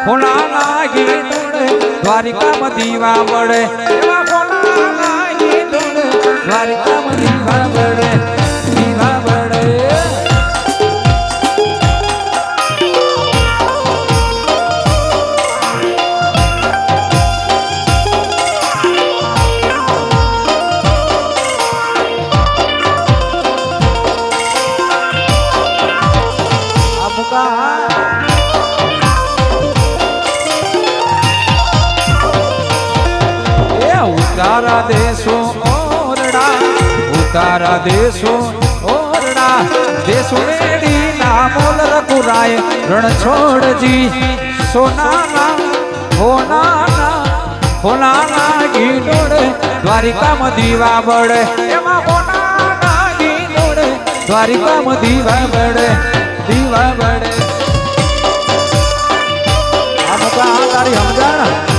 હોનાના ગીતોડે દ્વારિકામાં દીવા વળે એવા હોનાના ગીતોડે દ્વારિકામાં દીવા વળે દીવા વળે ઉતારા દેશો ઓરડા ઉતારા દેશો ઓરડા દેશો મેડી ના મોલ રઘુરાય રણ છોડજી સોનાના હોનાના ગીતોડે દ્વારિકામાં દીવા બળે એમાં હોનાના ગીતોડે દ્વારિકામાં દીવા બળે દીવા બળે આ મુકા તારી સમજાણ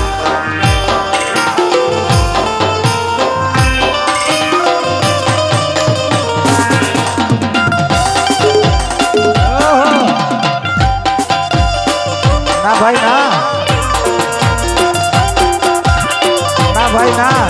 ના ભાઈ ના ના ભાઈ ના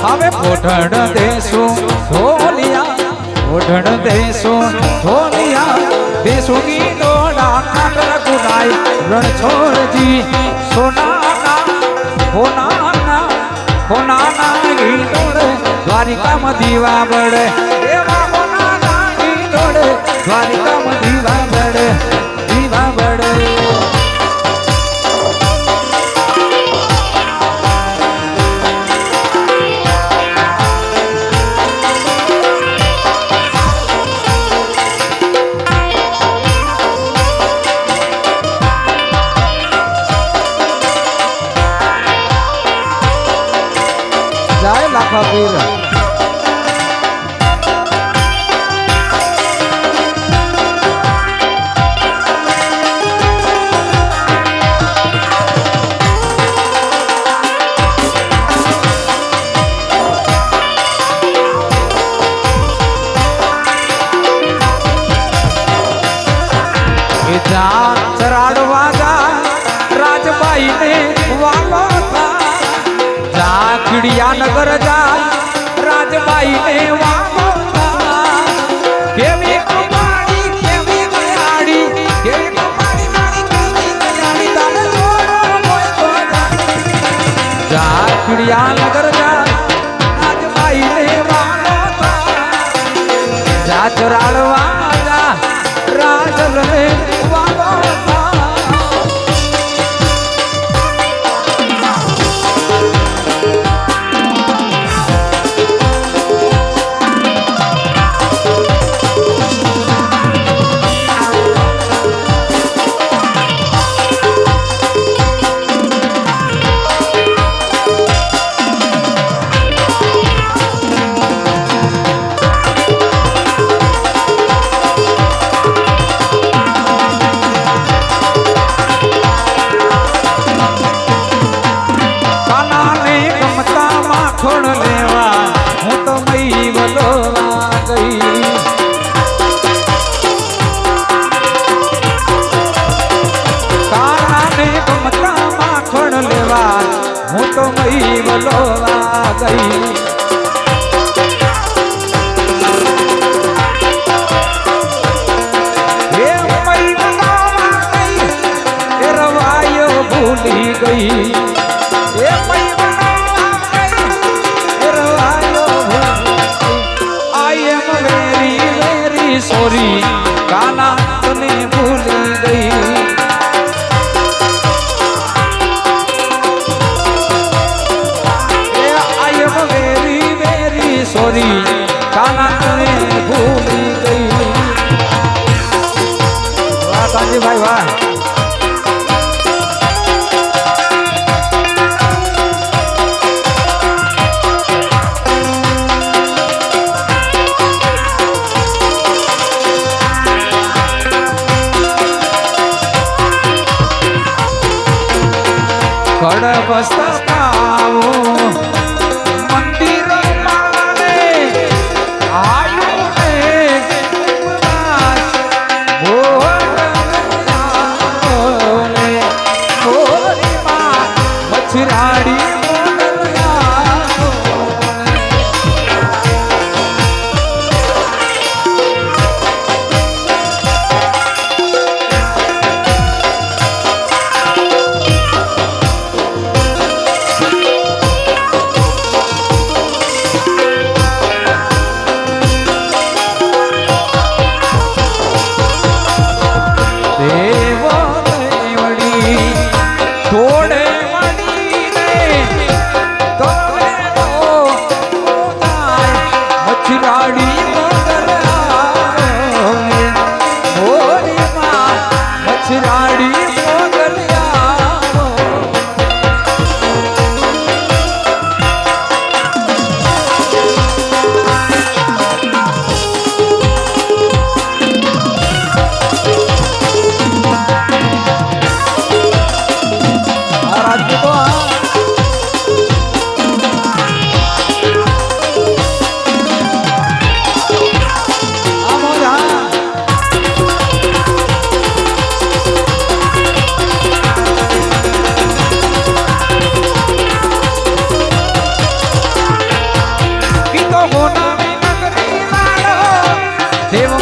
હવે પોઢણ દેશું ઢોલિયા પોઢણ દેશું ઢોલિયા દેશોની દોડા કાકર ગુનાય રણ છોડજી હોનાના ગીતોડે દ્વારિકામાં દીવા બળે એવા હોનાના ગીતોડે દ્વારિકામાં દીવા બળે દીવા બળે જાય લાખા પીર ચરાડવા જા રાજબાઈ ને વાલો નગર જા રાજબાઈ ને વાલો કેવી કમાડી કેવી ગયાડી કેવી કમાડી મારી કેવી ગયાડી તારે જોડો કોઈ તો જા ચિડિયા નગર જા રાજબાઈ ને વાલો જા ચરાડવા જા રાજલ ને વાલો હું તો મહી વલોવા ગઈ હે મહી વલોવા ગઈ એ રવાયો ભૂલી ગઈ હે મહી વલોવા ગઈ એ રવાયો ભૂલી ગઈ આઈ એમ વેરી વેરી સોરી કાના તને ભૂલી ગઈ સોરી કાના તને ભૂલી ગઈ વાહ કાંજીભાઈ વાહ કડબસ્તાવો મંદિર માને આયુ ને મછરાડી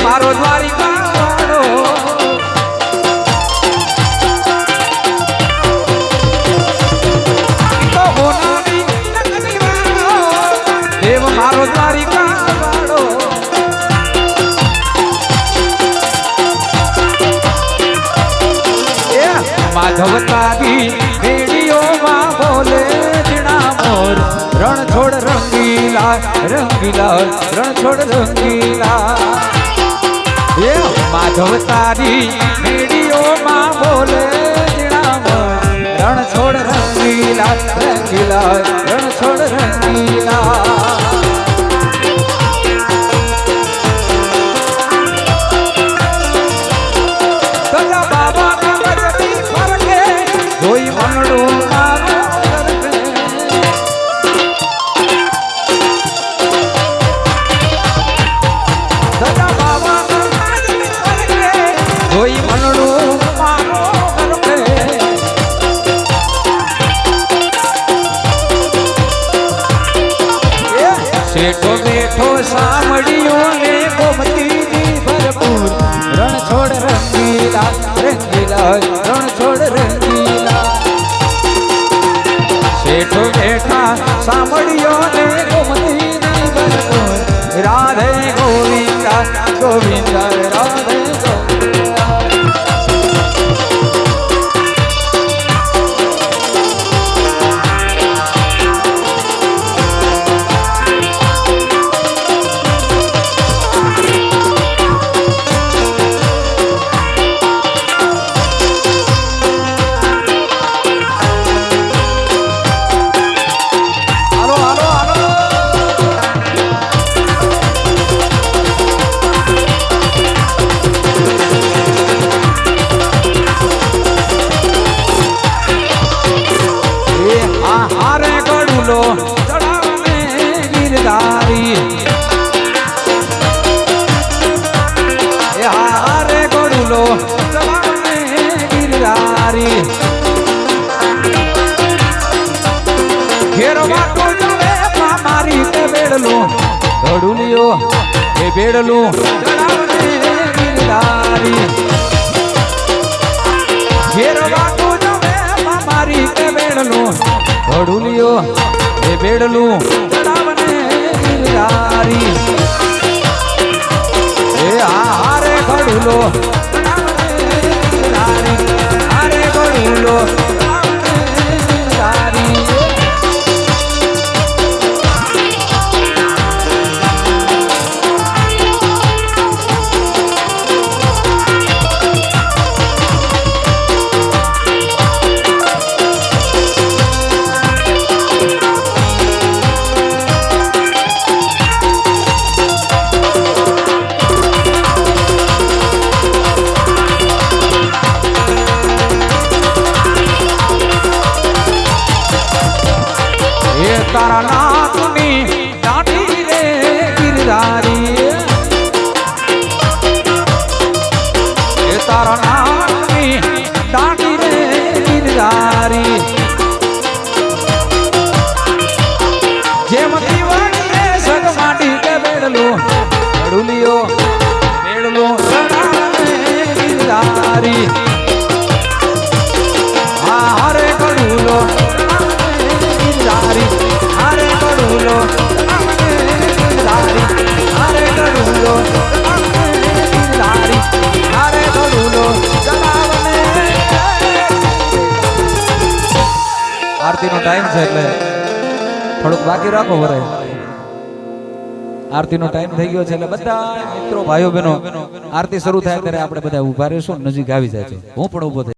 મારો દ્વારિકા વાળો તો હોનાની નગરી વાળો દેવ મારો દ્વારિકા વાળો એ માધવતારી રેડિયોમાં બોલે જીણા મોર રણ છોડ રંગીલા રંગીલા રણ છોડ રંગીલા માધવ તારી મેડીઓમાં બોલે રણ છોડ રંગીલા રંગીલા રણ છોડ રંગીલા બાબા જોઈ મનડું મારું કોઈ મનડું મારો કરકે શેઠો બેઠો સાંભળ્યો ને ગોમતી ભરપૂર રણ છોડ રંગીલા રંગીલા રણ છોડ રંગીલા શેઠો બેઠા સાંભળ્યો ને ગોમતી ભરપૂર રાધે ગોવિંદા ગોવિંદા રાધે ઘડુલિયો એ બેડલું ચડાવને ગિરધારી ઘેરવાટો જવે મારી તે બેડલું ઘડુલિયો એ બેડલું ચડાવને ગિરધારી એ હારે ઘડુલો ચડાવને ગિરધારી હારે ઘડુલો ચડાવને ગિરધારી આરતીનો ટાઈમ છે એટલે થોડુંક બાકી રાખો વરે. આરતીનો ટાઈમ થઈ ગયો છે એટલે બધા મિત્રો ભાઈઓ બહેનો આરતી શરૂ થાય ત્યારે આપણે બધા ઊભા રહેશું, નજીક આવી જાય છે. હું પણ ઊભો થઈ